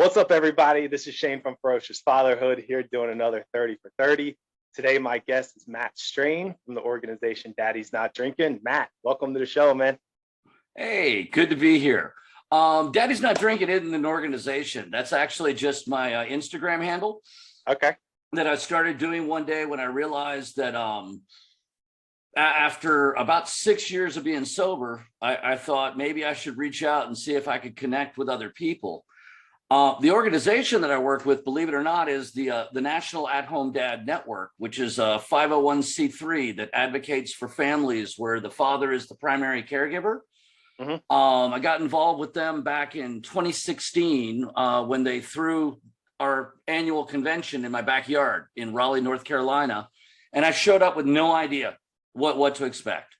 What's up, everybody? This is Shane from Ferocious Fatherhood here doing another 30 for 30. Today, my guest is Matt Strain from the organization Daddy's Not Drinking. Matt, welcome to the show, man. Hey, good to be here. Daddy's Not Drinking isn't an organization. That's actually just my Instagram handle. Okay. That I started doing one day when I realized that after about 6 years of being sober, I thought maybe I should reach out and see if I could connect with other people. The organization that I work with, believe it or not, is the National At-Home Dad Network, which is a 501c3 that advocates for families where the father is the primary caregiver. I got involved with them back in 2016 when they threw our annual convention in my backyard in Raleigh, North Carolina. And I showed up with no idea what to expect.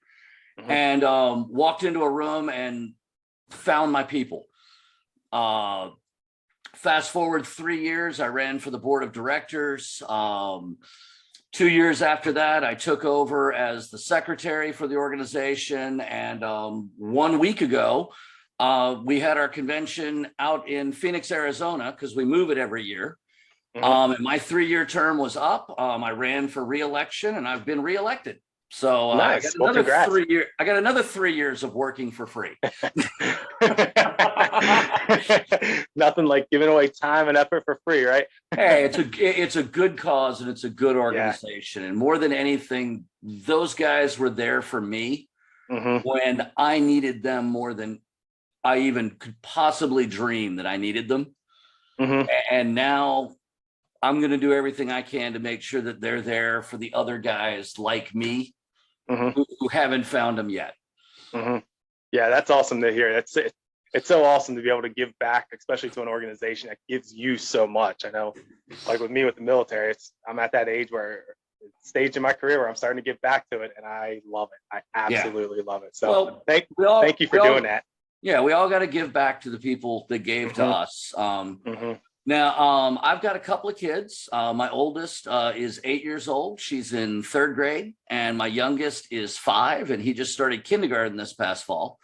And walked into a room and found my people. Fast forward 3 years, I ran for the board of directors. 2 years after that, I took over as the secretary for the organization. And 1 week ago, we had our convention out in Phoenix, Arizona, because we move it every year. And my 3-year term was up. I ran for re-election and I've been re-elected. So nice. I got another 3 years of working for free. Nothing like giving away time and effort for free, right? Hey, it's a good cause and it's a good organization. Yeah. And more than anything, those guys were there for me when I needed them more than I even could possibly dream that I needed them. And now I'm going to do everything I can to make sure that they're there for the other guys like me who haven't found them yet. Yeah, that's awesome to hear. That's it. It's so awesome to be able to give back, especially to an organization that gives you so much. I know, like with me with the military, I'm at that stage in my career where I'm starting to give back to it, and I love it. I absolutely love it. So thank you for doing that. Yeah, we all got to give back to the people that gave to us. Now, I've got a couple of kids. My oldest is 8 years old. She's in 3rd grade. And my youngest is 5. And he just started kindergarten this past fall.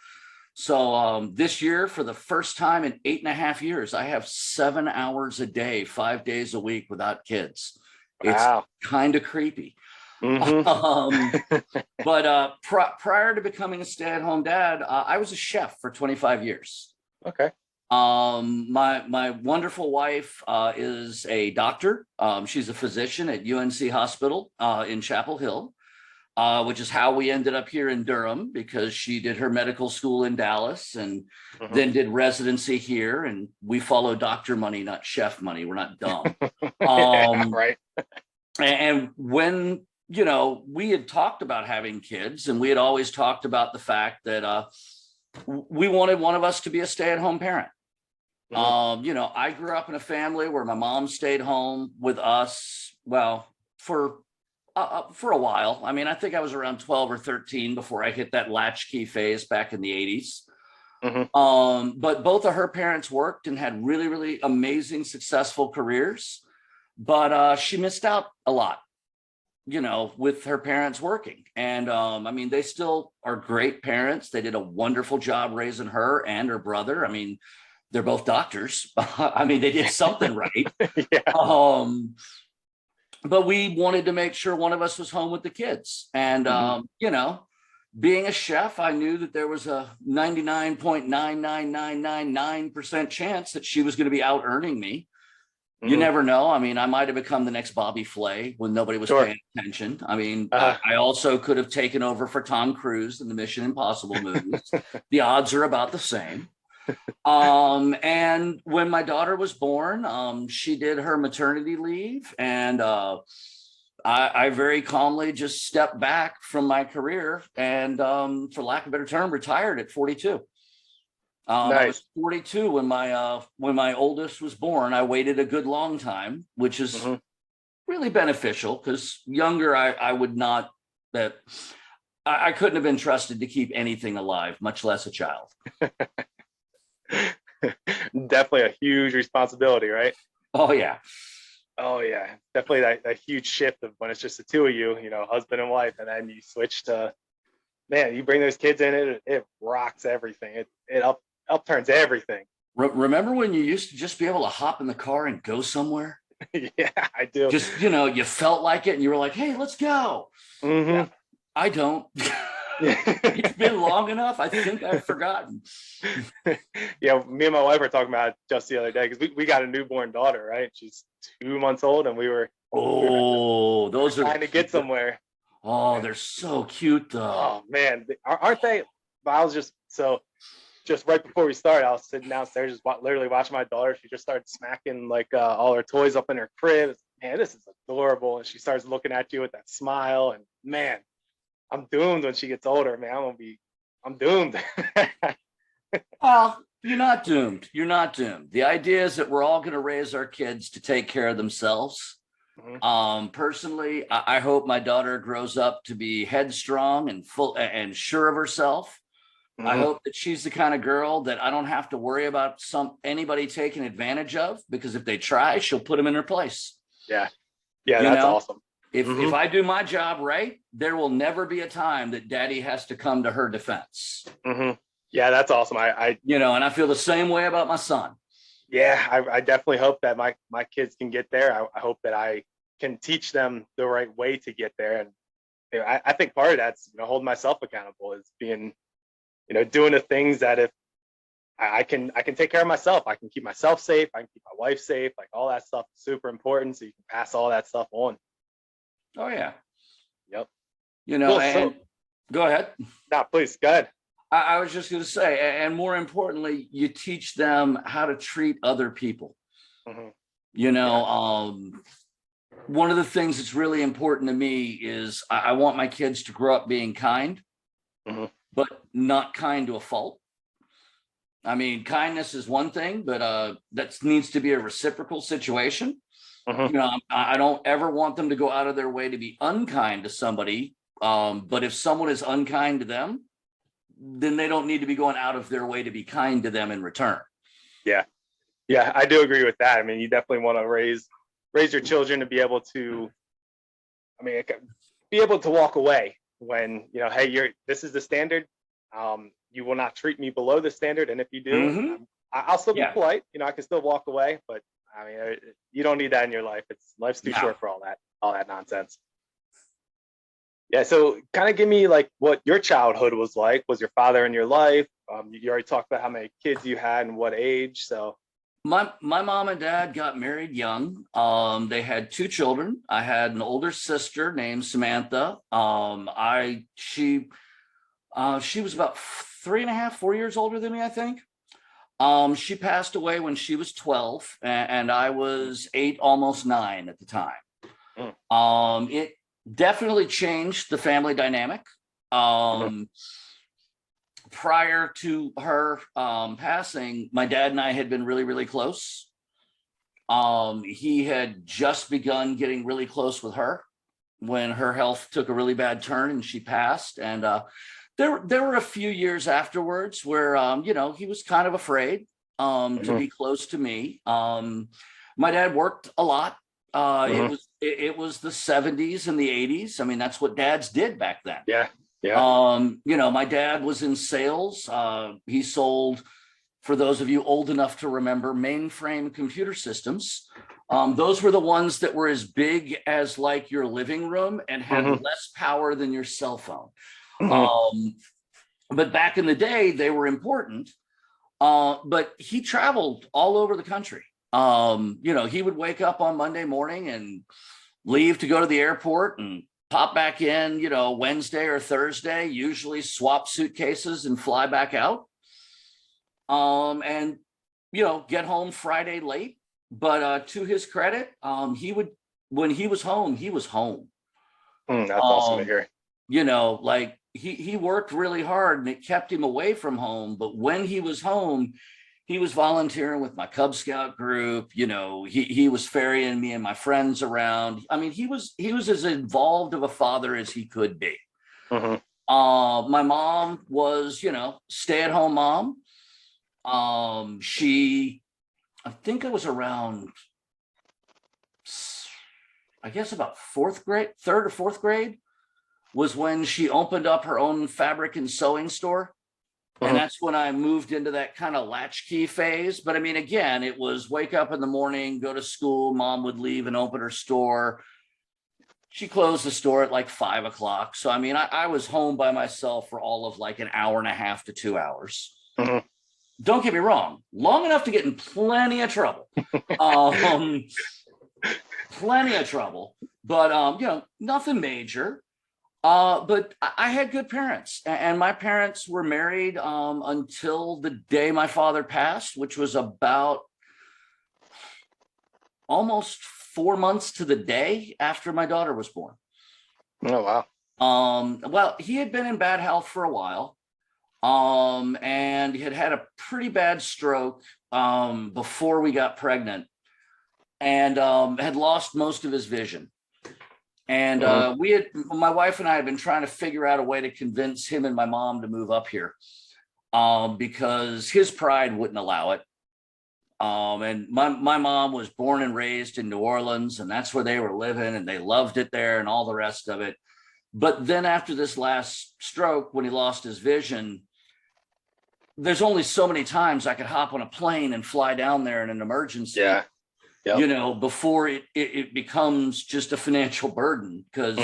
So this year, for the first time in 8.5 years, I have 7 hours a day, 5 days a week without kids. Wow. It's kind of creepy. But prior to becoming a stay-at-home dad, I was a chef for 25 years. Okay. My wonderful wife is a doctor. She's a physician at UNC Hospital in Chapel Hill, which is how we ended up here in Durham, because she did her medical school in Dallas and then did residency here. And we follow doctor money, not chef money. We're not dumb. Right. And when, we had talked about having kids, and we had always talked about the fact that we wanted one of us to be a stay-at-home parent. I grew up in a family where my mom stayed home with us, for a while. I mean, I think I was around 12 or 13 before I hit that latchkey phase back in the 80s. But both of her parents worked and had really, really amazing, successful careers. But she missed out a lot, with her parents working. And they still are great parents. They did a wonderful job raising her and her brother. I mean, they're both doctors. They did something right. But we wanted to make sure one of us was home with the kids. And, being a chef, I knew that there was a 99.99999% chance that she was going to be out earning me. You never know. I might have become the next Bobby Flay when nobody was paying attention. I also could have taken over for Tom Cruise in the Mission Impossible movies. The odds are about the same. And when my daughter was born, she did her maternity leave, and I very calmly just stepped back from my career and, for lack of a better term, retired at 42. Nice. I was 42 when my oldest was born. I waited a good long time, which is really beneficial, because younger, I would not, I couldn't have been trusted to keep anything alive, much less a child. Definitely a huge responsibility, right? Oh yeah. Definitely that huge shift of when it's just the two of you, husband and wife, and then you switch to, man, you bring those kids in, it rocks everything. It upturns everything. Remember when you used to just be able to hop in the car and go somewhere? Yeah, I do. Just, you know, you felt like it and you were like, hey, let's go. Yeah, Hmm. I don't. It's been long enough. I think I've forgotten. Yeah, me and my wife were talking about it just the other day because we got a newborn daughter, right? She's 2 months old, and Oh, those are trying to get somewhere. oh, they're so cute though. Oh man, aren't they? But I was just right before we started, I was sitting downstairs, just literally watching my daughter. She just started smacking like all her toys up in her crib. Man, this is adorable. And she starts looking at you with that smile. And man, I'm doomed when she gets older, man. I'm doomed. Well, you're not doomed. You're not doomed. The idea is that we're all going to raise our kids to take care of themselves. Personally, I hope my daughter grows up to be headstrong and full and sure of herself. I hope that she's the kind of girl that I don't have to worry about anybody taking advantage of, because if they try, she'll put them in her place. Yeah. Yeah, You that's know, awesome. if I do my job right, there will never be a time that daddy has to come to her defense. Yeah, that's awesome. You know, and I feel the same way about my son. Yeah, I definitely hope that my kids can get there. I hope that I can teach them the right way to get there. And you know, I think part of that's, you know, holding myself accountable, is being, you know, doing the things that if I can take care of myself, I can keep myself safe, I can keep my wife safe, like all that stuff is super important. So you can pass all that stuff on. Oh yeah. Yep. You know, Cool. and go ahead. No, please go ahead. I was just going to say, and more importantly, you teach them how to treat other people. You know, one of the things that's really important to me is I want my kids to grow up being kind, but not kind to a fault. I mean, kindness is one thing, but that needs to be a reciprocal situation. You know, I don't ever want them to go out of their way to be unkind to somebody. But if someone is unkind to them, then they don't need to be going out of their way to be kind to them in return. Yeah. Yeah, I do agree with that. I mean, you definitely want to raise your children to be able to, I mean, be able to walk away when, you know, hey, this is the standard. You will not treat me below the standard. And if you do, I'll still be polite. You know, I can still walk away, but I mean, you don't need that in your life. Life's too short for all that nonsense. Yeah. So kind of give me like what your childhood was like. Was your father in your life? You already talked about how many kids you had and what age. So my mom and dad got married young. They had 2 children. I had an older sister named Samantha. She was about 3.5, 4 years older than me, I think. She passed away when she was 12, and I was 8, almost 9 at the time. It definitely changed the family dynamic. Prior to her passing, my dad and I had been really, really close. He had just begun getting really close with her when her health took a really bad turn and she passed. And there were a few years afterwards where, you know, he was kind of afraid to be close to me. My dad worked a lot. It was the 70s and the 80s. I mean, that's what dads did back then. Yeah. Yeah. You know, my dad was in sales. He sold, for those of you old enough to remember, mainframe computer systems. Those were the ones that were as big as like your living room and had less power than your cell phone. But back in the day, they were important. But he traveled all over the country. You know, he would wake up on Monday morning and leave to go to the airport and pop back in, you know, Wednesday or Thursday, usually swap suitcases and fly back out. And, you know, get home Friday late. But to his credit, when he was home, he was home. That's awesome to hear. You know, like he worked really hard and it kept him away from home. But when he was home, he was volunteering with my Cub Scout group. You know, he was ferrying me and my friends around. I mean, he was as involved of a father as he could be. My mom was, you know, stay-at-home mom. I think it was around, I guess about 4th grade, 3rd or 4th grade was when she opened up her own fabric and sewing store. And that's when I moved into that kind of latchkey phase. But I mean, again, it was wake up in the morning, go to school. Mom would leave and open her store. She closed the store at like 5 o'clock. So, I mean, I was home by myself for all of like an hour and a half to 2 hours. Don't get me wrong, long enough to get in plenty of trouble. Plenty of trouble, but, nothing major. But I had good parents, and my parents were married until the day my father passed, which was about almost 4 months to the day after my daughter was born. Oh, wow. Well, he had been in bad health for a while, and he had had a pretty bad stroke before we got pregnant, and had lost most of his vision. And my wife and I had been trying to figure out a way to convince him and my mom to move up here because his pride wouldn't allow it. And my mom was born and raised in New Orleans, and that's where they were living, and they loved it there and all the rest of it. But then after this last stroke, when he lost his vision, there's only so many times I could hop on a plane and fly down there in an emergency. Yeah. Yep. Before it becomes just a financial burden, because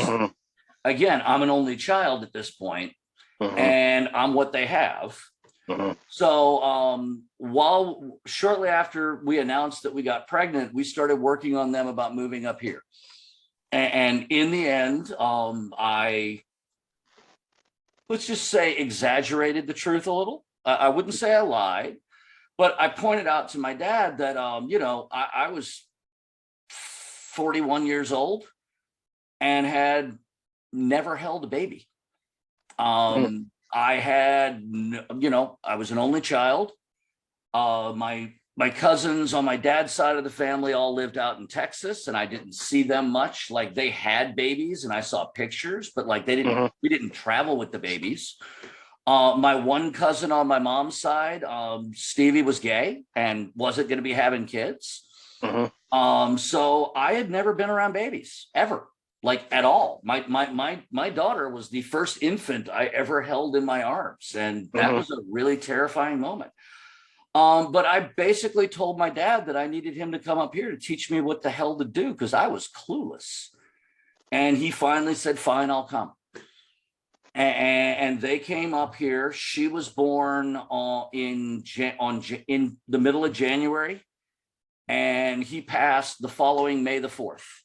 again, I'm an only child at this point, and I'm what they have. So while shortly after we announced that we got pregnant, we started working on them about moving up here. And in the end, I, let's just say, exaggerated the truth a little. I wouldn't say I lied. But I pointed out to my dad that, I was 41 years old and had never held a baby. I had, I was an only child. My cousins on my dad's side of the family all lived out in Texas, and I didn't see them much. Like, they had babies and I saw pictures, but like we didn't travel with the babies. My one cousin on my mom's side, Stevie, was gay and wasn't going to be having kids. So I had never been around babies ever, like at all. My daughter was the first infant I ever held in my arms, and that was a really terrifying moment. But I basically told my dad that I needed him to come up here to teach me what the hell to do, because I was clueless. And he finally said, "Fine, I'll come." And they came up here. She was born in the middle of January, and he passed the following May the 4th,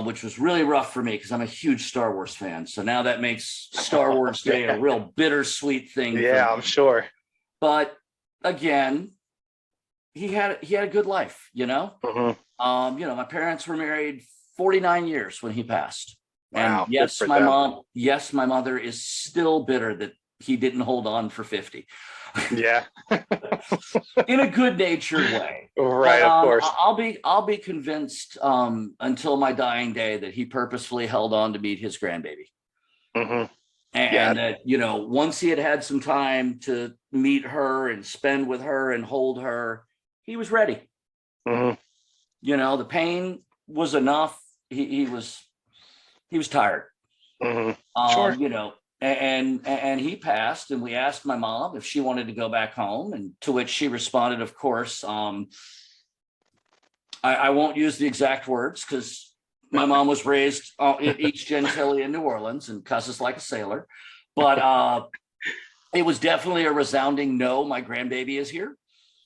which was really rough for me because I'm a huge Star Wars fan. So now that makes Star Wars Day a real bittersweet thing. Yeah, I'm sure. But again, he had a good life, my parents were married 49 years when he passed. Wow, and yes, my mother is still bitter that he didn't hold on for 50. Yeah. In a good natured way. Right, but, of course. I'll be convinced until my dying day that he purposefully held on to meet his grandbaby. And that, once he had some time to meet her and spend with her and hold her, he was ready. The pain was enough. He was tired. Sure. And he passed, and we asked my mom if she wanted to go back home, and to which she responded, of course. I won't use the exact words because my mom was raised in East Gentilly in New Orleans and cusses like a sailor, but it was definitely a resounding no. My grandbaby is here.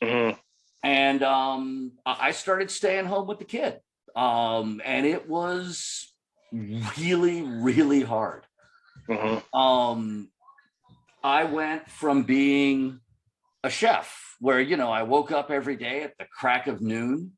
And I started staying home with the kid, and it was really, really hard. I went from being a chef where, I woke up every day at the crack of noon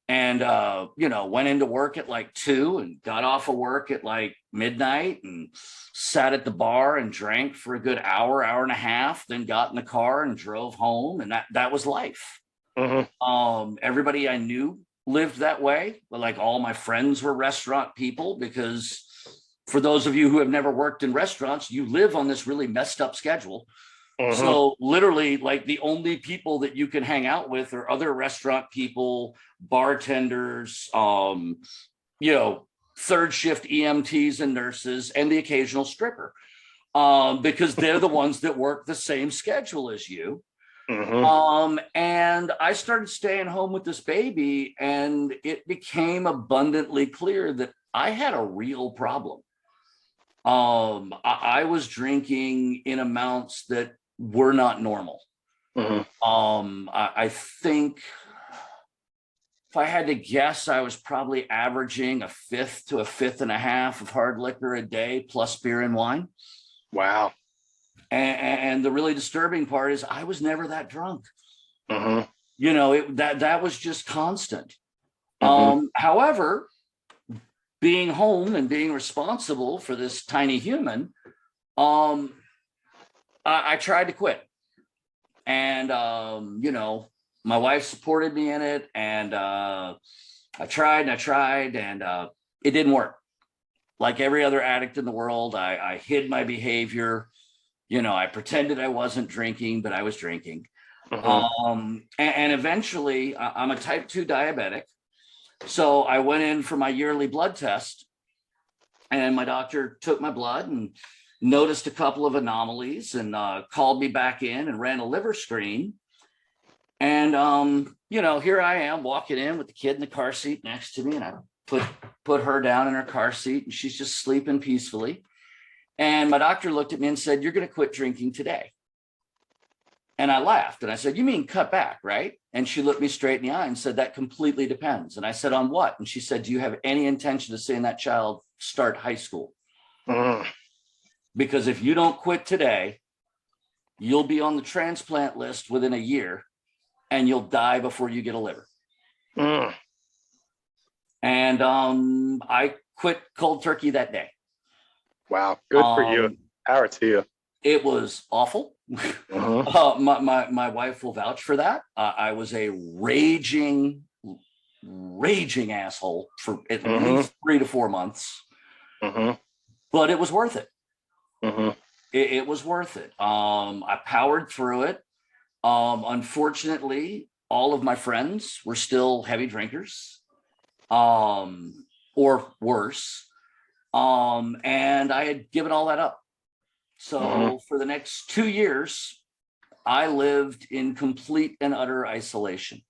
and, went into work at like 2 and got off of work at like midnight and sat at the bar and drank for a good hour and a half, then got in the car and drove home. And that was life. Everybody I knew lived that way. But like all my friends were restaurant people, because for those of you who have never worked in restaurants, you live on this really messed up schedule. So literally, like, the only people that you can hang out with are other restaurant people, bartenders, third shift EMTs and nurses, and the occasional stripper. because they're the ones that work the same schedule as you. And I started staying home with this baby, and it became abundantly clear that I had a real problem. I was drinking in amounts that were not normal. I think if I had to guess, I was probably averaging a fifth to a fifth and a half of hard liquor a day, plus beer and wine. Wow. And the really disturbing part is I was never that drunk. You know, that was just constant. However, being home and being responsible for this tiny human, I tried to quit. And, you know, my wife supported me in it, and I tried, and it didn't work. Like every other addict in the world, I hid my behavior. You know, I pretended I wasn't drinking, but I was drinking. And eventually, I'm a type 2 diabetic. So I went in for my yearly blood test, and my doctor took my blood and noticed a couple of anomalies, and called me back in and ran a liver screen. And, you know, here I am walking in with the kid in the car seat next to me, and I put her down in her car seat, and she's just sleeping peacefully. And my doctor looked at me and said, "You're going to quit drinking today." And I laughed, and I said, "You mean cut back, right?" And she looked me straight in the eye and said, "That completely depends." And I said, "On what?" And she said, "Do you have any intention of seeing that child start high school? Because if you don't quit today, you'll be on the transplant list within a year, and you'll die before you get a liver." And I quit cold turkey that day. Wow. Good for you. Power to you. It was awful. My wife will vouch for that. I was a raging asshole for at least 3 to 4 months. But it was worth it. It was worth it. I powered through it. Unfortunately, all of my friends were still heavy drinkers, or worse. And I had given all that up. So for the next 2 years, I lived in complete and utter isolation.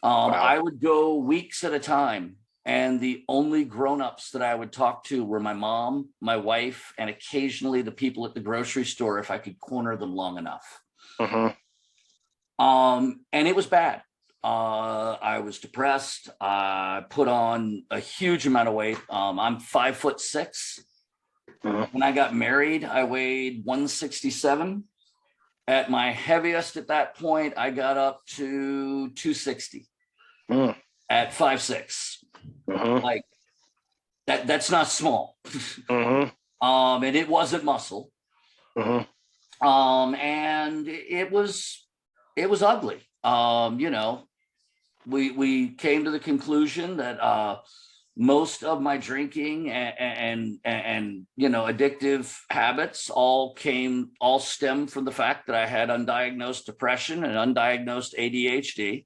Wow. I would go weeks at a time, and the only grown-ups that I would talk to were my mom, my wife, and occasionally the people at the grocery store if I could corner them long enough. And it was bad. I was depressed. I put on a huge amount of weight. I'm 5'6". When I got married, I weighed 167. At my heaviest at that point, I got up to 260 at 5'6". Like that's not small. And it wasn't muscle. And it was ugly. You know, we came to the conclusion that most of my drinking and you know, addictive habits all stem from the fact that I had undiagnosed depression and undiagnosed ADHD.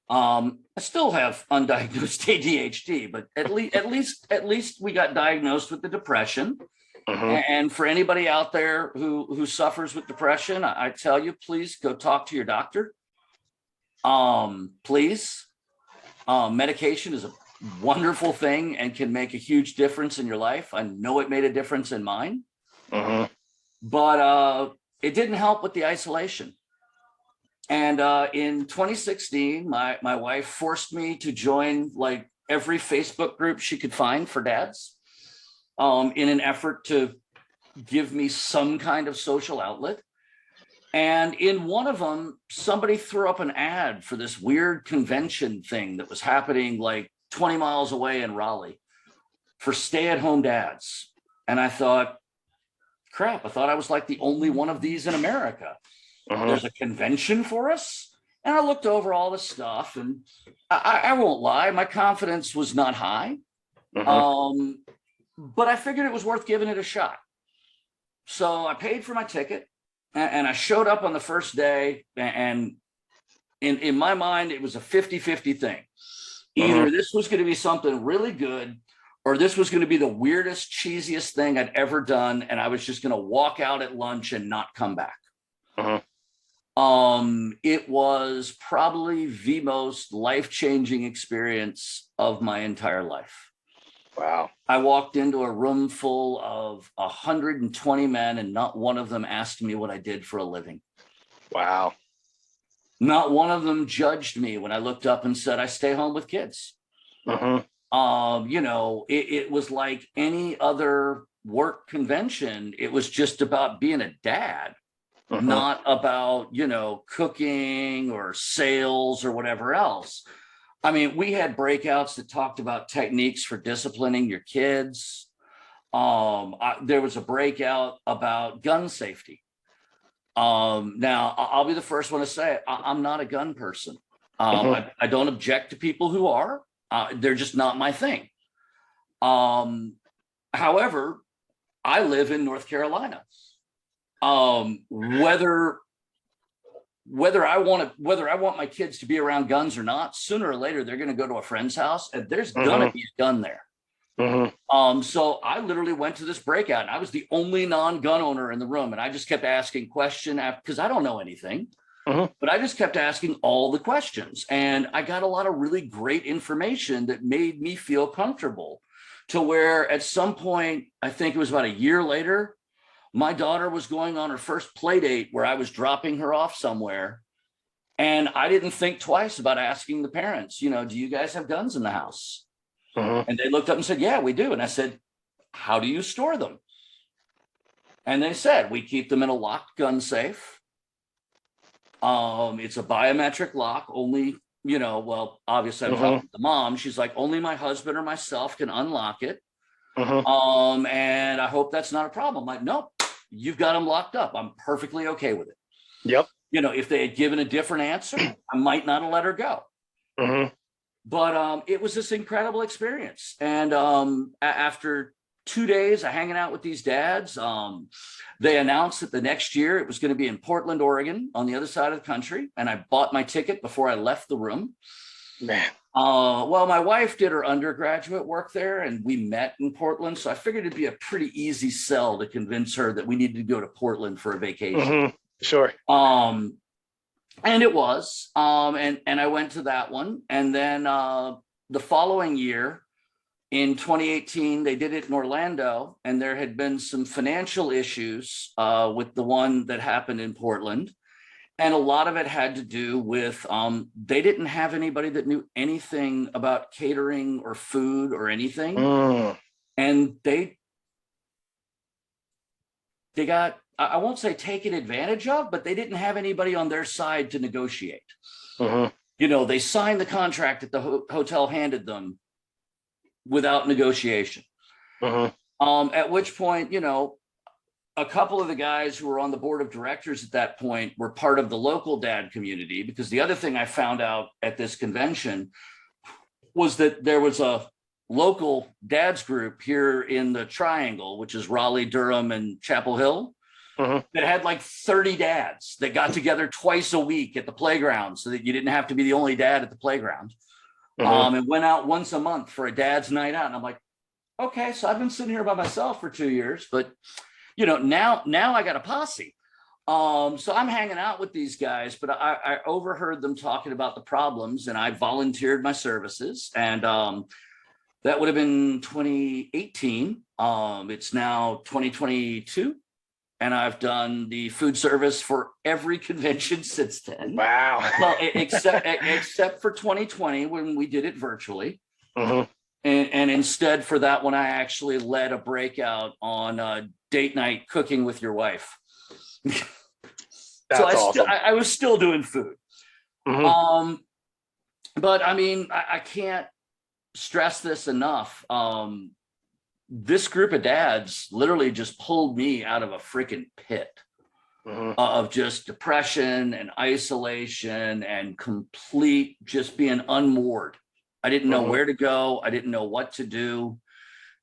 I still have undiagnosed ADHD, but at least we got diagnosed with the depression. And for anybody out there who suffers with depression, I tell you, please go talk to your doctor. Please. Medication is a wonderful thing and can make a huge difference in your life. I know it made a difference in mine. But it didn't help with the isolation. And in 2016, my wife forced me to join like every Facebook group she could find for dads, in an effort to give me some kind of social outlet. And in one of them, somebody threw up an ad for this weird convention thing that was happening like 20 miles away in Raleigh for stay-at-home dads. And I thought, crap, I thought I was like the only one of these in America. There's a convention for us? And I looked over all the stuff, and I won't lie, my confidence was not high. But I figured it was worth giving it a shot. So I paid for my ticket, and I showed up on the first day, and in my mind, it was a 50-50 thing. Either this was going to be something really good, or this was going to be the weirdest, cheesiest thing I'd ever done. And I was just going to walk out at lunch and not come back. It was probably the most life-changing experience of my entire life. Wow. I walked into a room full of 120 men, and not one of them asked me what I did for a living. Wow. Not one of them judged me when I looked up and said, I stay home with kids. You know, it was like any other work convention. It was just about being a dad, not about, you know, cooking or sales or whatever else. I mean, we had breakouts that talked about techniques for disciplining your kids. There was a breakout about gun safety. Now, I'll be the first one to say it. I'm not a gun person. I don't object to people who are. They're just not my thing. However, I live in North Carolina. Whether I want my kids to be around guns or not, sooner or later they're going to go to a friend's house and there's going to be a gun there. So I literally went to this breakout and I was the only non-gun owner in the room, and I just kept asking question after, because I don't know anything, but I just kept asking all the questions, and I got a lot of really great information that made me feel comfortable, to where at some point, I think it was about a year later, my daughter was going on her first play date where I was dropping her off somewhere. And I didn't think twice about asking the parents, you know, do you guys have guns in the house? And they looked up and said, yeah, we do. And I said, how do you store them? And they said, we keep them in a locked gun safe. It's a biometric lock. Only, you know, well, obviously I'm talking to the mom. She's like, only my husband or myself can unlock it. And I hope that's not a problem. I'm like, no, you've got them locked up. I'm perfectly okay with it. Yep. You know, if they had given a different answer, I might not have let her go. But it was this incredible experience. And after 2 days of hanging out with these dads, they announced that the next year it was going to be in Portland, Oregon, on the other side of the country. And I bought my ticket before I left the room. Man. Well, my wife did her undergraduate work there, and we met in Portland. So I figured it'd be a pretty easy sell to convince her that we needed to go to Portland for a vacation. Sure. And it was, and I went to that one. And then the following year in 2018, they did it in Orlando, and there had been some financial issues with the one that happened in Portland. And a lot of it had to do with, they didn't have anybody that knew anything about catering or food or anything. And they got, I won't say taken advantage of, but they didn't have anybody on their side to negotiate. You know, they signed the contract that the hotel handed them without negotiation. At which point, you know, a couple of the guys who were on the board of directors at that point were part of the local dad community, because the other thing I found out at this convention was that there was a local dads group here in the Triangle, which is Raleigh, Durham, and Chapel Hill, that had like 30 dads that got together twice a week at the playground, so that you didn't have to be the only dad at the playground, and went out once a month for a dad's night out. And I'm like, okay, so I've been sitting here by myself for 2 years, but you know, now I got a posse. So I'm hanging out with these guys, but I overheard them talking about the problems, and I volunteered my services. And that would have been 2018. It's now 2022. And I've done the food service for every convention since then. Wow. Well, except for 2020 when we did it virtually. And instead for that one, I actually led a breakout on date night cooking with your wife. That's awesome. I was still doing food. But I mean, I can't stress this enough. This group of dads literally just pulled me out of a freaking pit of just depression and isolation and complete just being unmoored. I didn't know where to go. I didn't know what to do.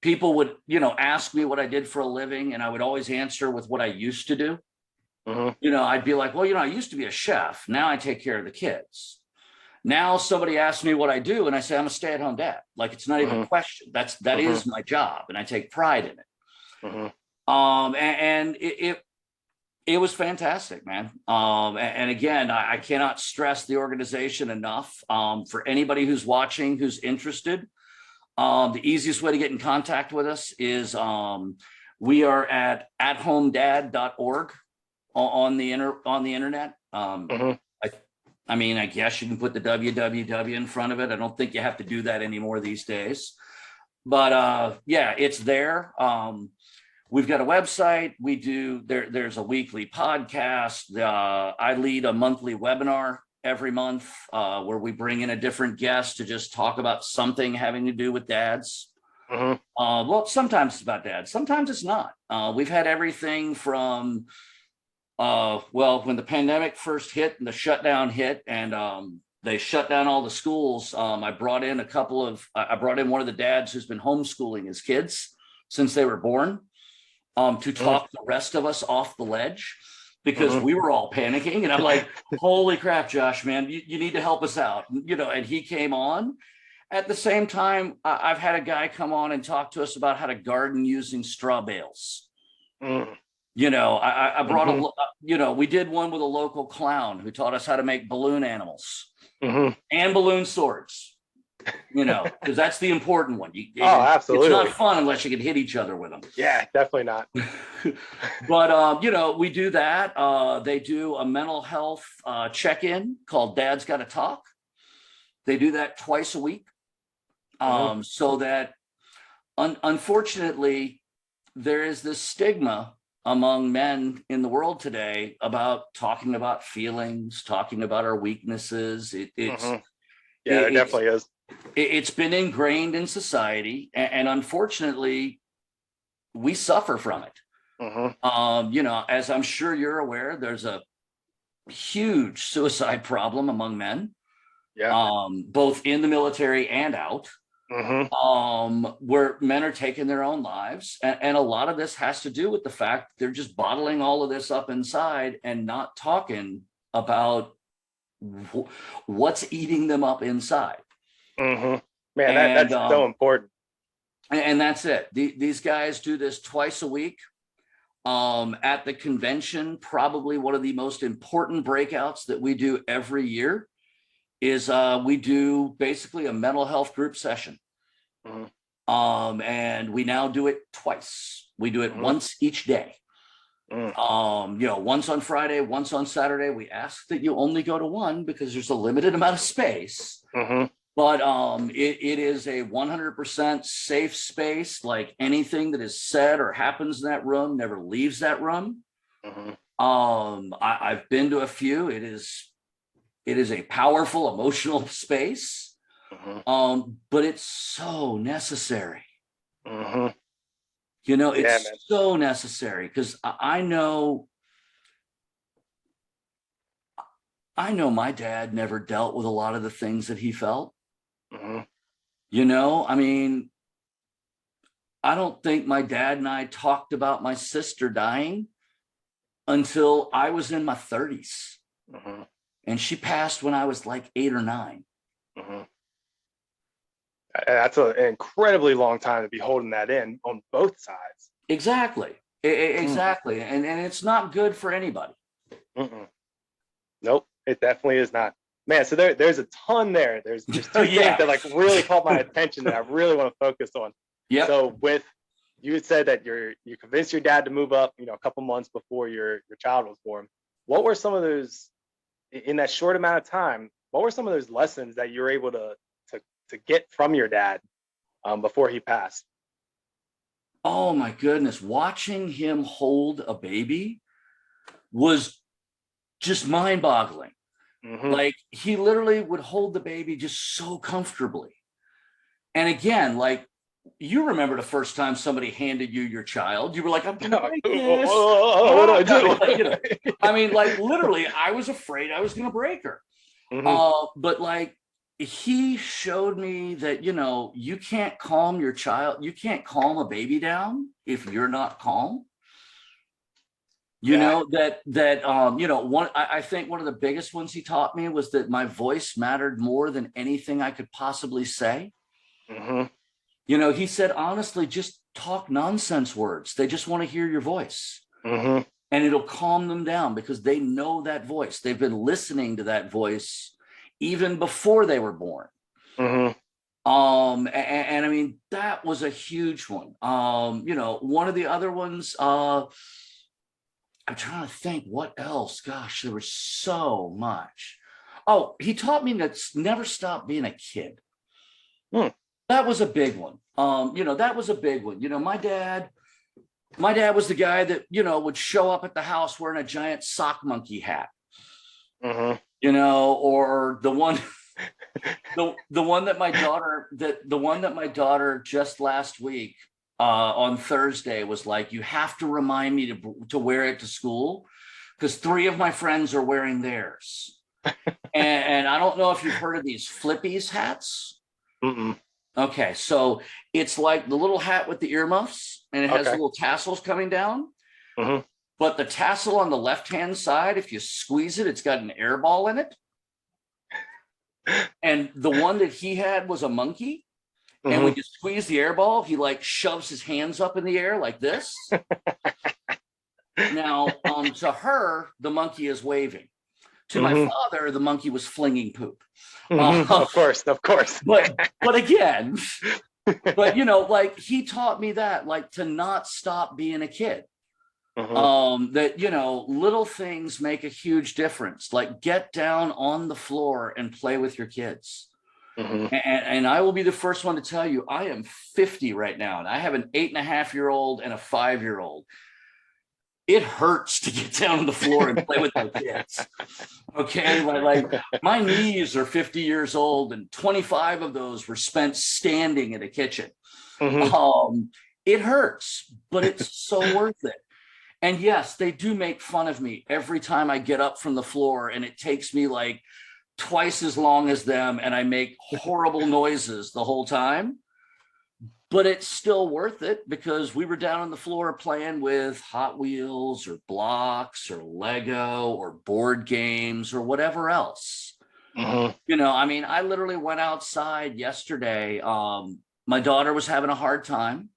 People would, you know, ask me what I did for a living, and I would always answer with what I used to do. You know, I'd be like, well, you know, I used to be a chef. Now I take care of the kids. Now somebody asks me what I do, and I say I'm a stay-at-home dad. Like, it's not even a question. That is my job, and I take pride in it. And it was fantastic, man. And again, I cannot stress the organization enough. For anybody who's watching, who's interested, the easiest way to get in contact with us is we are at athomedad.org on the internet. I mean, I guess you can put the www in front of it. I don't think you have to do that anymore these days. But yeah, it's there. We've got a website. We do there's a weekly podcast. I lead a monthly webinar every month where we bring in a different guest to just talk about something having to do with dads. Well, sometimes it's about dads, sometimes it's not. We've had everything from well, when the pandemic first hit and the shutdown hit, and they shut down all the schools, I brought in one of the dads who's been homeschooling his kids since they were born, to talk the rest of us off the ledge, because we were all panicking. And I'm like, holy crap, Josh, man, you need to help us out. And he came on. At the same time, I've had a guy come on and talk to us about how to garden using straw bales. I brought we did one with a local clown who taught us how to make balloon animals and balloon swords, because that's the important one. Absolutely. It's not fun unless you can hit each other with them. Yeah, definitely not. But, we do that. They do a mental health check-in called Dad's Gotta Talk. They do that twice a week. So that unfortunately, there is this stigma among men in the world today about talking about feelings, talking about our weaknesses. There definitely is. It's been ingrained in society, and unfortunately, we suffer from it. As I'm sure you're aware, there's a huge suicide problem among men, both in the military and out. Where men are taking their own lives, and a lot of this has to do with the fact they're just bottling all of this up inside and not talking about what's eating them up inside. Man, that's so important. And that's it. These guys do this twice a week. At the convention, probably one of the most important breakouts that we do every year is we do basically a mental health group session. And we now do it twice. We do it once each day. Once on Friday, once on Saturday. We ask that you only go to one because there's a limited amount of space. But it is a 100% safe space. Like, anything that is said or happens in that room never leaves that room. I've been to a few. It is a powerful emotional space. But it's so necessary. It's so necessary, because I know my dad never dealt with a lot of the things that he felt. I mean, I don't think my dad and I talked about my sister dying until I was in my 30s. And she passed when I was like 8 or 9. That's an incredibly long time to be holding that in on both sides. Exactly. Exactly. And it's not good for anybody. Nope, it definitely is not. Man, so there's a ton there. There's two things that like really caught my attention that I really want to focus on. So you had said that you convinced your dad to move up, a couple months before your child was born. What were some of those, in that short amount of time, what were some of those lessons that you were able to get from your dad before he passed? Oh my goodness. Watching him hold a baby was just mind-boggling. Like, he literally would hold the baby just so comfortably. And again, like, you remember the first time somebody handed you your child, you were like, I'm gonna break this. What do I do? I mean, like, literally, I was afraid I was gonna break her. But like, he showed me that, you can't calm your child. You can't calm a baby down if you're not calm. You know, I think one of the biggest ones he taught me was that my voice mattered more than anything I could possibly say. Mm-hmm. You know, he said, honestly, just talk nonsense words. They just want to hear your voice. Mm-hmm. And it'll calm them down because they know that voice. They've been listening to that voice even before they were born. Mm-hmm. And I mean, that was a huge one. You know, one of the other ones, I'm trying to think what else. Gosh, there was so much. Oh, he taught me to never stop being a kid. Hmm. That was a big one. You know, that was a big one. You know, my dad was the guy that, you know, would show up at the house wearing a giant sock monkey hat. Mm-hmm. You know, or the one the one that my daughter just last week on Thursday was like, you have to remind me to wear it to school because 3 of my friends are wearing theirs. and I don't know if you've heard of these flippies hats. Mm-mm. Okay, so it's like the little hat with the earmuffs and it has little tassels coming down. Mm-hmm. But the tassel on the left-hand side, if you squeeze it, it's got an air ball in it. And the one that he had was a monkey. Mm-hmm. And when you squeeze the air ball, he like shoves his hands up in the air like this. Now, to her, the monkey is waving. To my father, the monkey was flinging poop. Of course. But again, but you know, like he taught me that, like to not stop being a kid. That, you know, little things make a huge difference. Like get down on the floor and play with your kids. And I will be the first one to tell you, I am 50 right now, and I have an 8.5-year-old and a 5-year-old. It hurts to get down on the floor and play with my kids. Okay, like my knees are 50 years old, and 25 of those were spent standing in a kitchen. It hurts, but it's so worth it. And yes, they do make fun of me every time I get up from the floor, and it takes me like twice as long as them, and I make horrible noises the whole time. But it's still worth it because we were down on the floor playing with Hot Wheels or blocks or Lego or board games or whatever else. You know, I mean, I literally went outside yesterday. My daughter was having a hard time.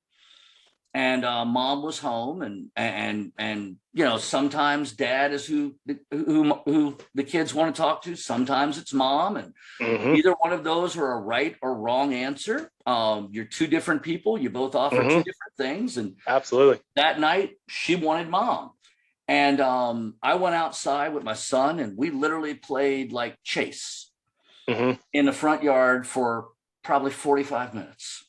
And mom was home, and you know, sometimes dad is who the kids want to talk to. Sometimes it's mom, and either one of those are a right or wrong answer. You're 2 different people. You both offer 2 different things, and absolutely. That night she wanted mom, and I went outside with my son, and we literally played like chase in the front yard for probably 45 minutes.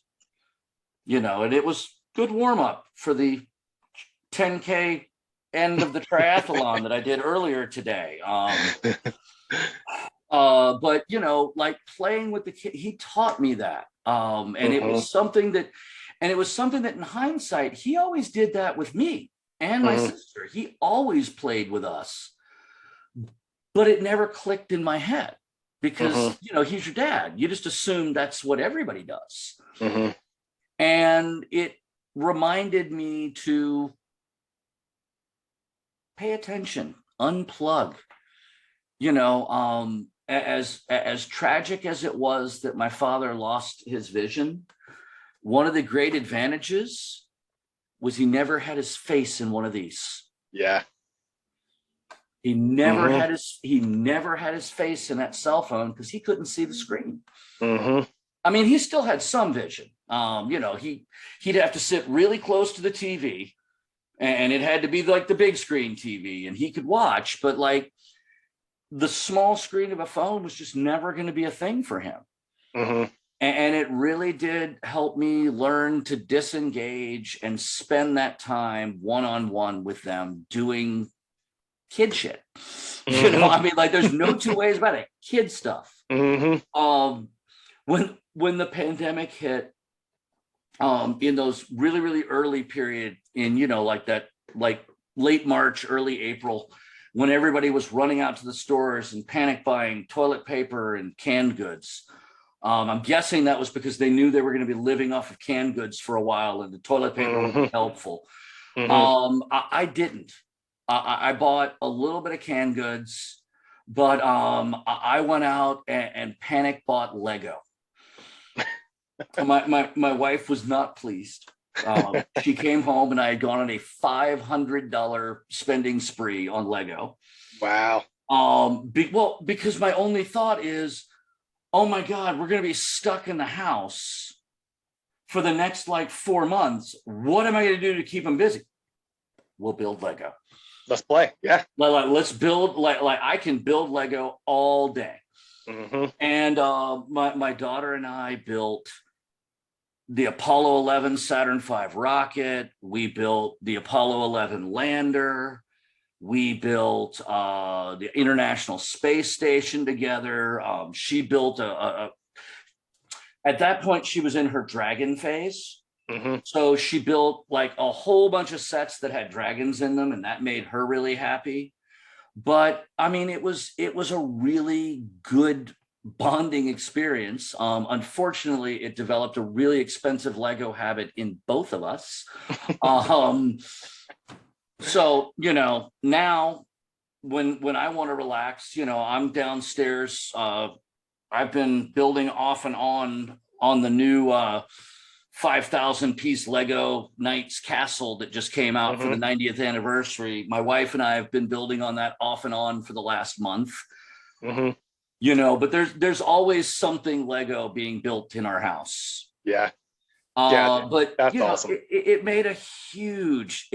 You know, and it was good warm up for the 10K end of the triathlon that I did earlier today. But you know, like playing with the kid, he taught me that. And it was something that in hindsight, he always did that with me and my sister. He always played with us, but it never clicked in my head because, you know, he's your dad. You just assume that's what everybody does. And it reminded me to pay attention, unplug. You know, as tragic as it was that my father lost his vision, one of the great advantages was he never had his face in one of these. Yeah. He never had his face in that cell phone because he couldn't see the screen. I mean, he still had some vision. You know, he'd have to sit really close to the TV, and it had to be like the big screen TV, and he could watch, but like the small screen of a phone was just never going to be a thing for him. And it really did help me learn to disengage and spend that time one-on-one with them doing kid shit. You know, I mean, like there's no 2 ways about it. Kid stuff. When the pandemic hit, in those really, really early period in, you know, like that, like late March, early April, when everybody was running out to the stores and panic buying toilet paper and canned goods. I'm guessing that was because they knew they were going to be living off of canned goods for a while and the toilet paper would be helpful. I didn't. I bought a little bit of canned goods, but I went out and panic bought Lego. My wife was not pleased. She came home and I had gone on a $500 spending spree on Lego. Wow. Because my only thought is, oh my God, we're going to be stuck in the house for the next like 4 months. What am I going to do to keep them busy? We'll build Lego. Let's play. Yeah. Let's build like I can build Lego all day. Mm-hmm. And my daughter and I built the Apollo 11 Saturn V rocket. We built the Apollo 11 lander. We built the International Space Station together. She built at that point, she was in her dragon phase. Mm-hmm. So she built like a whole bunch of sets that had dragons in them, and that made her really happy. But I mean, it was a really good bonding experience. Unfortunately, it developed a really expensive Lego habit in both of us. So, now when I want to relax, I'm downstairs. I've been building off and on the new 5,000 piece Lego Knights castle that just came out for the 90th anniversary. My wife and I have been building on that off and on for the last month. But there's always something Lego being built in our house. Yeah. But that's awesome. It made a huge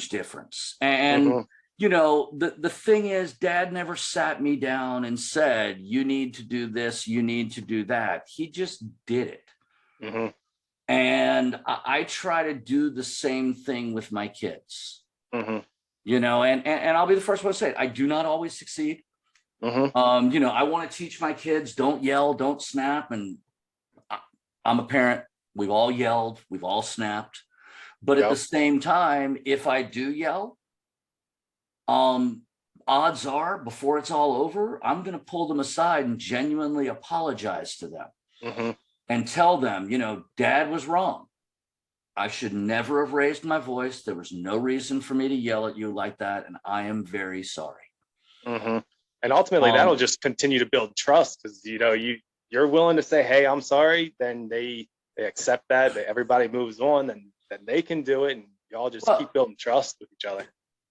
difference. And the thing is, Dad never sat me down and said, you need to do this, you need to do that. He just did it. And I try to do the same thing with my kids. And I'll be the first one to say it. I do not always succeed. I want to teach my kids, don't yell, don't snap. And I'm a parent. We've all yelled, we've all snapped. But at the same time, if I do yell, odds are before it's all over, I'm going to pull them aside and genuinely apologize to them and tell them, Dad was wrong. I should never have raised my voice. There was no reason for me to yell at you like that. And I am very sorry. And ultimately, that'll just continue to build trust because, you're willing to say, hey, I'm sorry. Then they accept that everybody moves on and then they can do it. And y'all just keep building trust with each other.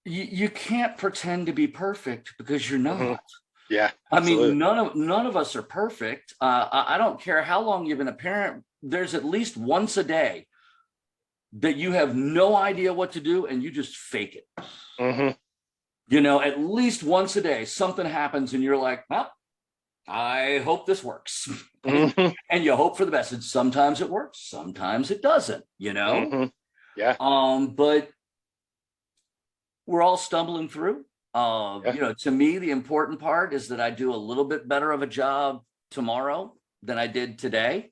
You can't pretend to be perfect because you're not. Yeah, absolutely. I mean, none of us are perfect. I don't care how long you've been a parent. There's at least once a day that you have no idea what to do and you just fake it. At least once a day, something happens and you're like, well, I hope this works. And you hope for the best. And sometimes it works, sometimes it doesn't, Yeah. But we're all stumbling through. To me, the important part is that I do a little bit better of a job tomorrow than I did today.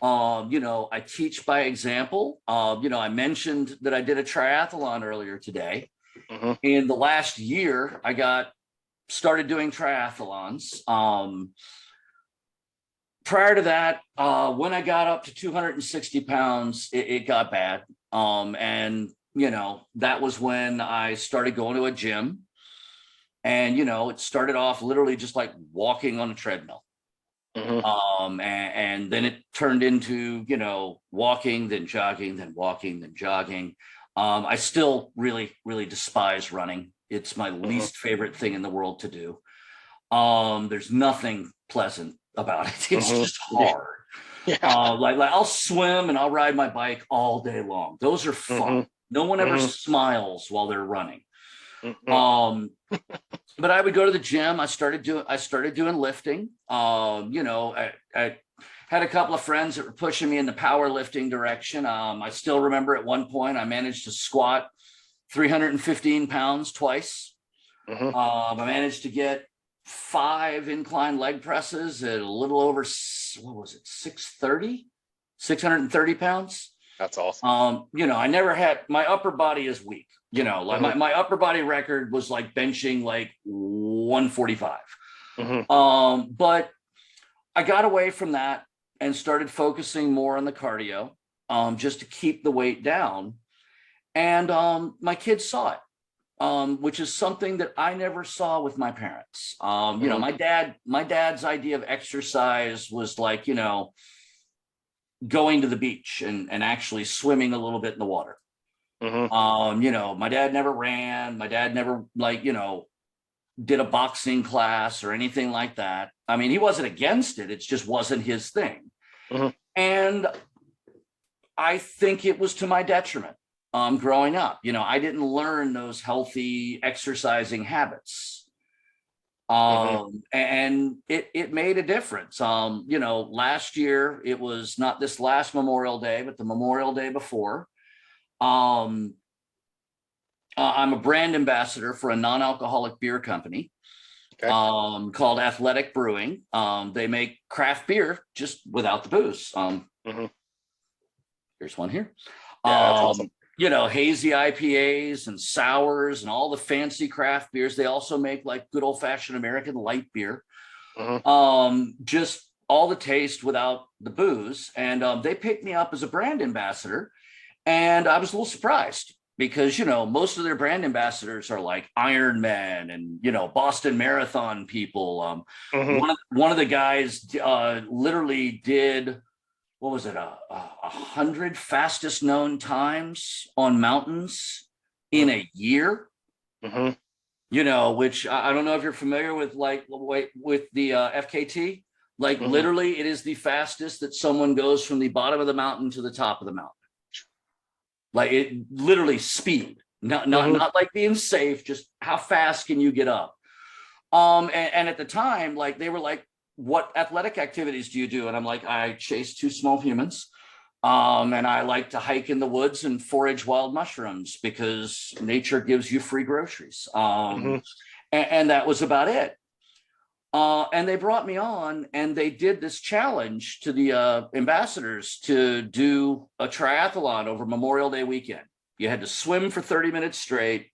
I teach by example. I mentioned that I did a triathlon earlier today. In the last year, I started doing triathlons. Prior to that, when I got up to 260 pounds, it got bad. And that was when I started going to a gym. And, it started off literally just like walking on a treadmill. And then it turned into, walking, then jogging, then walking, then jogging. I still really, really despise running. It's my least favorite thing in the world to do. There's nothing pleasant about it. It's just hard. Like I'll swim and I'll ride my bike all day long. Those are fun. No one ever smiles while they're running. But I would go to the gym. I started doing lifting. I had a couple of friends that were pushing me in the powerlifting direction. I still remember at one point I managed to squat 315 pounds twice. I managed to get 5 incline leg presses at a little over, 630 pounds. That's awesome. I never had, my upper body is weak. Like my upper body record was like benching like 145. But I got away from that and started focusing more on the cardio, just to keep the weight down. And my kids saw it. which is something that I never saw with my parents. You know, my dad's idea of exercise was like, you know, going to the beach and actually swimming a little bit in the water. You know, my dad never ran. My dad never, like, you know, did a boxing class or anything like that. I mean, he wasn't against it. It just wasn't his thing. And I think it was to my detriment growing up. You know, I didn't learn those healthy exercising habits. And it made a difference. You know, last year, it was not this last Memorial Day, but the Memorial Day before. I'm a brand ambassador for a non-alcoholic beer company called Athletic Brewing. They make craft beer just without the booze. Here's one here. Yeah, that's awesome. You know, hazy IPAs and sours and all the fancy craft beers. They also make like good old fashioned American light beer. Just all the taste without the booze. And they picked me up as a brand ambassador. And I was a little surprised because, you know, most of their brand ambassadors are like Ironman and, you know, Boston Marathon people. One of the guys literally did, what was it, 100 fastest known times on mountains in a year. You know, which I don't know if you're familiar with, like, with the FKT. Like, literally, it is the fastest that someone goes from the bottom of the mountain to the top of the mountain. Like, it literally speed, not like being safe, just how fast can you get up? And at the time, like, they were like, what athletic activities do you do? And I'm like, I chase two small humans. And I like to hike in the woods and forage wild mushrooms because nature gives you free groceries. And that was about it. And they brought me on and they did this challenge to the ambassadors to do a triathlon over Memorial Day weekend. You had to swim for 30 minutes straight,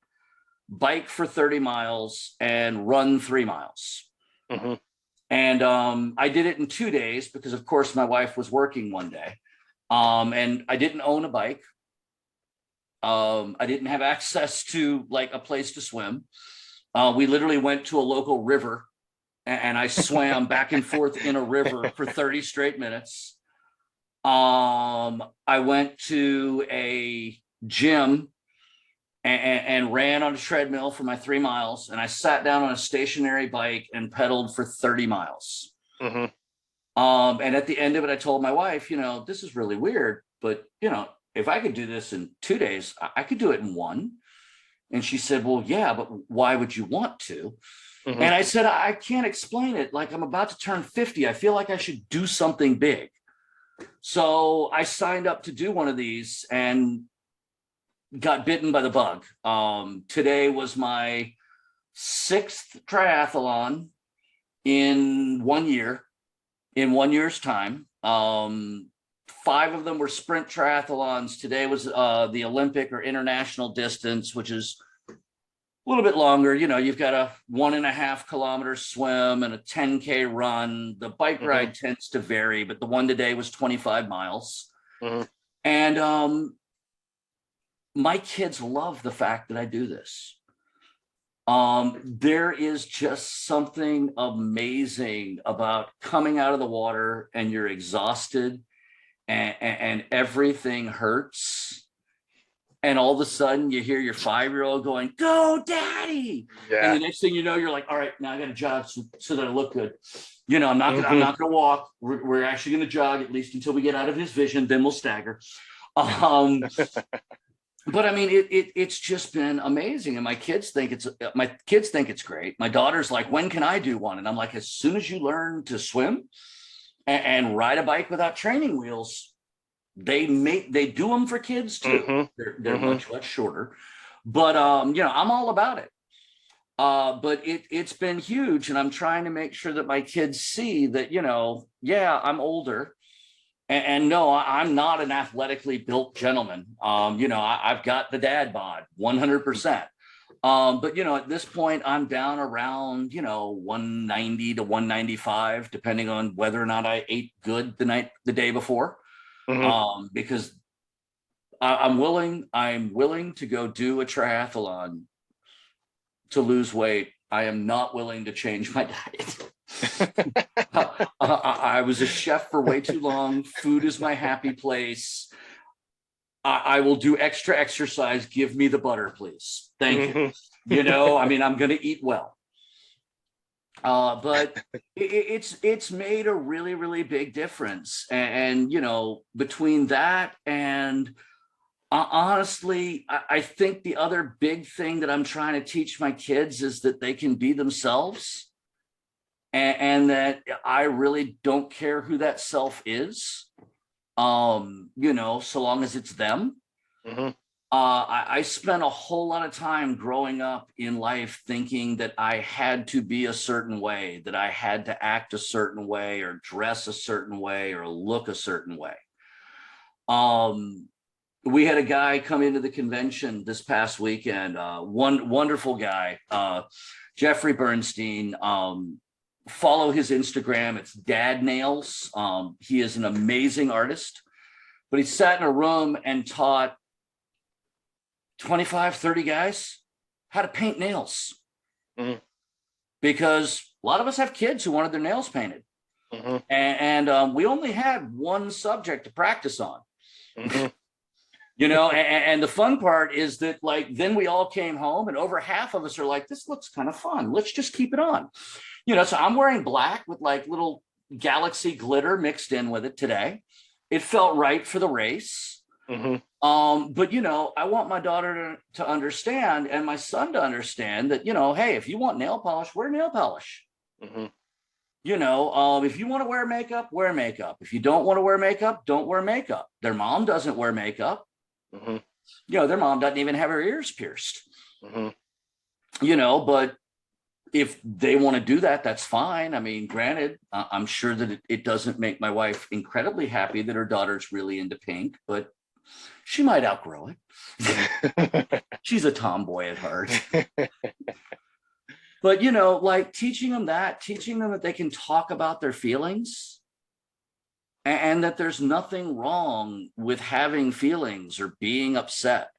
bike for 30 miles, and run 3 miles. And I did it in 2 days because, of course, my wife was working one day. And I didn't own a bike. I didn't have access to like a place to swim. We literally went to a local river and I swam back and forth in a river for 30 straight minutes. I went to a gym and ran on a treadmill for my 3 miles. And I sat down on a stationary bike and pedaled for 30 miles. And at the end of it, I told my wife, you know, this is really weird, but, you know, if I could do this in 2 days, I could do it in 1. And she said, well, yeah, but why would you want to? And I said, I can't explain it. Like, I'm about to turn 50. I feel like I should do something big. So I signed up to do one of these and got bitten by the bug. Today was my 6th triathlon in 1 year. In 1 year's time. 5 of them were sprint triathlons. Today was the Olympic or international distance, which is a little bit longer. You know, you've got a 1.5 kilometer swim and a 10K run. The bike ride tends to vary, but the one today was 25 miles. And my kids love the fact that I do this. There is just something amazing about coming out of the water and you're exhausted and everything hurts. And all of a sudden you hear your 5-year-old going, go daddy. And the next thing you know, you're like, all right, now I got to jog so that I look good. You know, I'm not going to walk. We're actually going to jog at least until we get out of his vision. Then we'll stagger. But I mean, it's just been amazing. And my kids think it's great. My daughter's like, when can I do one? And I'm like, as soon as you learn to swim and ride a bike without training wheels, they do them for kids too. They're much shorter, but you know, I'm all about it. But it's been huge. And I'm trying to make sure that my kids see that, you know, yeah, I'm older. And no, I'm not an athletically built gentleman. You know, I've got the dad bod 100%. But, you know, at this point, I'm down around, you know, 190 to 195, depending on whether or not I ate good the day before. Because I'm willing to go do a triathlon to lose weight. I am not willing to change my diet. I was a chef for way too long. Food is my happy place. I will do extra exercise. Give me the butter, please. Thank you. You know, I mean, I'm going to eat well. But it's made a really, really big difference. And you know, between that and honestly, I think the other big thing that I'm trying to teach my kids is that they can be themselves, and that I really don't care who that self is. You know, so long as it's them. I spent a whole lot of time growing up in life thinking that I had to be a certain way, that I had to act a certain way or dress a certain way or look a certain way. We had a guy come into the convention this past weekend, one wonderful guy, Jeffrey Bernstein. Follow his Instagram. It's Dad Nails. He is an amazing artist, but he sat in a room and taught 25, 30 guys how to paint nails. Because a lot of us have kids who wanted their nails painted. And we only had one subject to practice on. You know, and the fun part is that, like, then we all came home and over half of us are like, this looks kind of fun. Let's just keep it on. You know, so I'm wearing black with like little galaxy glitter mixed in with it today. It felt right for the race. But, you know, I want my daughter to understand and my son to understand that, you know, hey, if you want nail polish, wear nail polish. You know, if you want to wear makeup, wear makeup. If you don't want to wear makeup, don't wear makeup. Their mom doesn't wear makeup. You know, their mom doesn't even have her ears pierced. You know, but if they want to do that, that's fine. I mean, granted, I'm sure that it doesn't make my wife incredibly happy that her daughter's really into pink, but she might outgrow it. She's a tomboy at heart. But, you know, like teaching them that they can talk about their feelings and that there's nothing wrong with having feelings or being upset.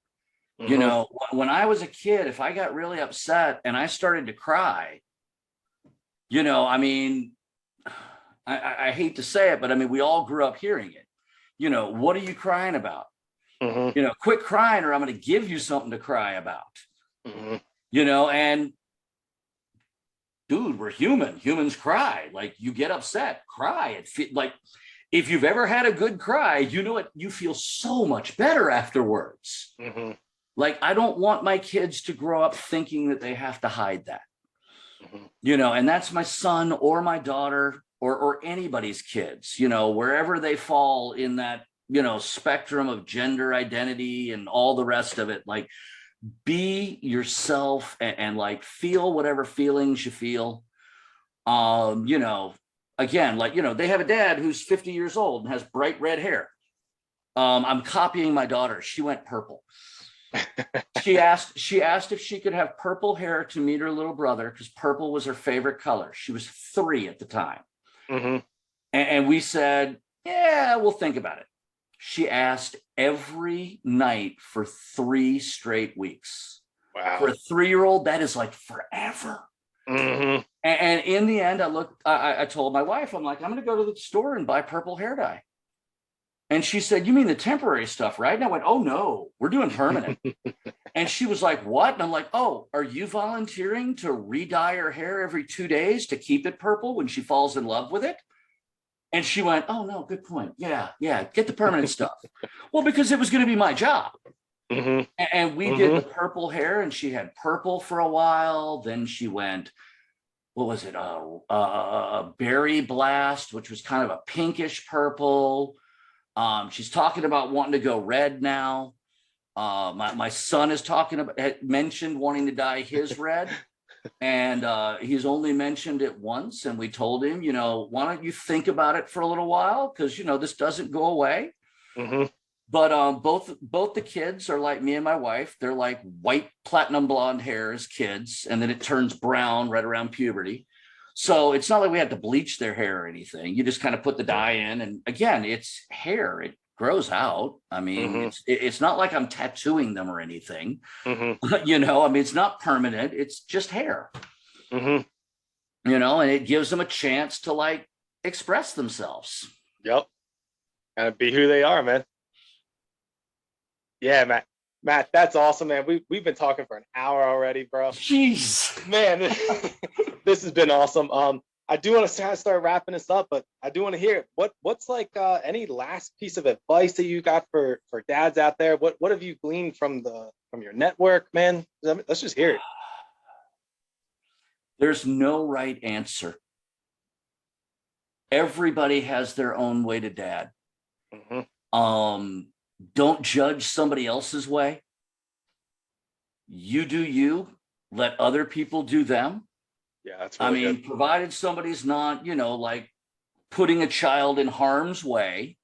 You know, when I was a kid, if I got really upset and I started to cry, you know, I mean, I hate to say it, but I mean, we all grew up hearing it. You know, what are you crying about? You know, quit crying or I'm going to give you something to cry about. You know, and dude, we're human. Humans cry. Like, you get upset, cry. Like, if you've ever had a good cry, you know what? You feel so much better afterwards. Like, I don't want my kids to grow up thinking that they have to hide that. You know, and that's my son or my daughter or anybody's kids, you know, wherever they fall in that, you know, spectrum of gender identity and all the rest of it. Like, be yourself and like feel whatever feelings you feel. You know, again, like, you know, they have a dad who's 50 years old and has bright red hair. I'm copying my daughter. She went purple. She asked if she could have purple hair to meet her little brother because purple was her favorite color. She was 3 at the time. And we said, yeah, we'll think about it. She asked every night for 3 straight weeks. Wow. For a 3-year-old, that is like forever. And in the end, I told my wife, I'm like, I'm going to go to the store and buy purple hair dye. And she said, you mean the temporary stuff, right? And I went, oh, no, we're doing permanent. And she was like, what? And I'm like, oh, are you volunteering to re-dye her hair every 2 days to keep it purple when she falls in love with it? And she went, oh, no, good point. Yeah, get the permanent stuff. Well, because it was going to be my job. And we did the purple hair and she had purple for a while. Then she went, what was it? Berry Blast, which was kind of a pinkish purple. She's talking about wanting to go red now. My son is mentioned wanting to dye his red. And he's only mentioned it once. And we told him, you know, why don't you think about it for a little while? Because, you know, this doesn't go away. But both the kids are like me and my wife. They're like white platinum blonde hair as kids. And then it turns brown right around puberty. So it's not like we had to bleach their hair or anything. You just kind of put the dye in. And again, it's hair. grows out. I mean, it's not like I'm tattooing them or anything. You know, I mean, it's not permanent. It's just hair. You know, and it gives them a chance to like express themselves. Yep. And be who they are, man. Yeah, Matt, that's awesome, man. We've been talking for an hour already, bro. Jeez, man, this has been awesome. I do want to start wrapping this up, but I do want to hear what's like any last piece of advice that you got for dads out there. What have you gleaned from your network, man? Let's just hear it. There's no right answer. Everybody has their own way to dad. Don't judge somebody else's way. You do you. Let other people do them. Yeah, that's really good. Provided somebody's not, you know, like putting a child in harm's way.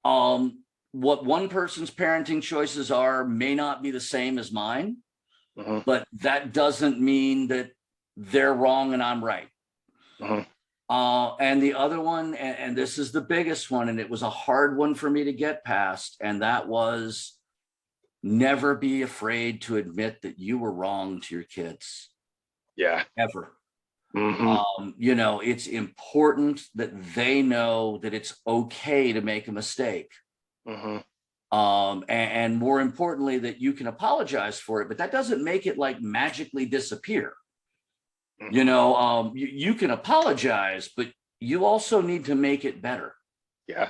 What one person's parenting choices are may not be the same as mine, but that doesn't mean that they're wrong and I'm right. And the other one, and this is the biggest one, and it was a hard one for me to get past, and that was never be afraid to admit that you were wrong to your kids. Yeah. Ever. You know, it's important that they know that it's okay to make a mistake. And more importantly, that you can apologize for it, but that doesn't make it like magically disappear. You know, you can apologize, but you also need to make it better. Yeah.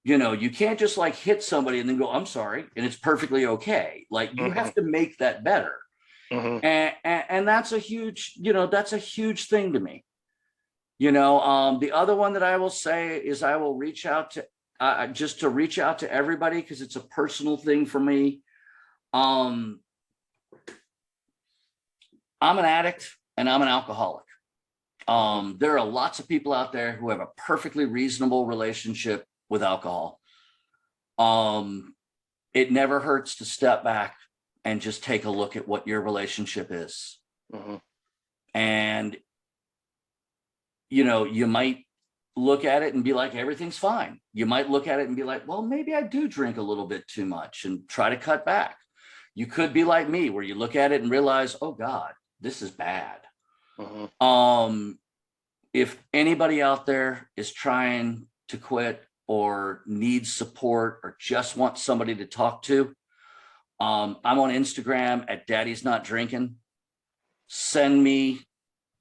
You know, you can't just like hit somebody and then go, I'm sorry, and it's perfectly okay. Like you have to make that better. And that's a huge, you know, that's a huge thing to me. You know, the other one that I will say is I will reach out to just to reach out to everybody because it's a personal thing for me. I'm an addict and I'm an alcoholic. There are lots of people out there who have a perfectly reasonable relationship with alcohol. It never hurts to step back and just take a look at what your relationship is. And, you know, you might look at it and be like, everything's fine. You might look at it and be like, well, maybe I do drink a little bit too much and try to cut back. You could be like me, where you look at it and realize, oh God, this is bad. If anybody out there is trying to quit or needs support or just wants somebody to talk to, I'm on Instagram at Daddy's Not Drinking. Send me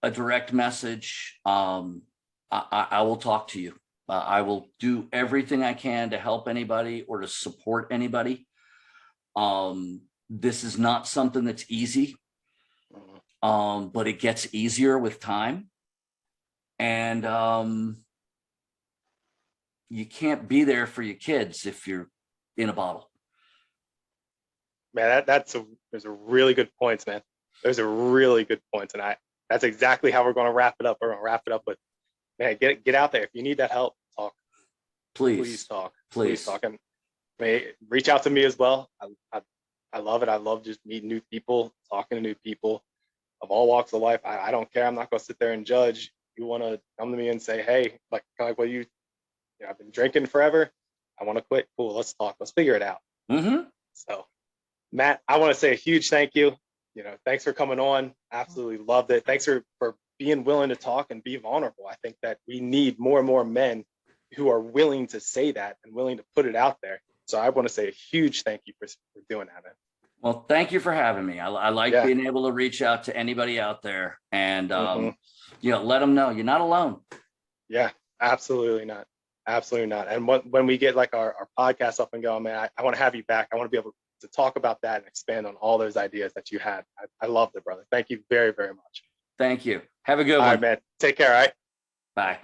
a direct message. I will talk to you. I will do everything I can to help anybody or to support anybody. This is not something that's easy, but it gets easier with time. And you can't be there for your kids if you're in a bottle. Man, those are really good points, man. Those are really good points. And that's exactly how we're going to wrap it up. We're going to wrap it up with, man, get out there. If you need that help, talk. Please talk. Please talk. And reach out to me as well. I love it. I love just meeting new people, talking to new people of all walks of life. I don't care. I'm not going to sit there and judge. You want to come to me and say, hey, like kind of like what you know, I've been drinking forever. I want to quit. Cool. Let's talk. Let's figure it out. So, Matt, I want to say a huge thank you. You know, thanks for coming on. Absolutely loved it. Thanks for being willing to talk and be vulnerable. I think that we need more and more men who are willing to say that and willing to put it out there. So I want to say a huge thank you for doing that, man. Well, thank you for having me. I like being able to reach out to anybody out there and, you know, let them know you're not alone. Yeah, absolutely not. Absolutely not. And when we get like our podcast up and going, man, I want to have you back. I want to be able to talk about that and expand on all those ideas that you had. I loved it, brother. Thank you very, very much. Thank you. Have a good one. All right, man. Take care. All right. Bye.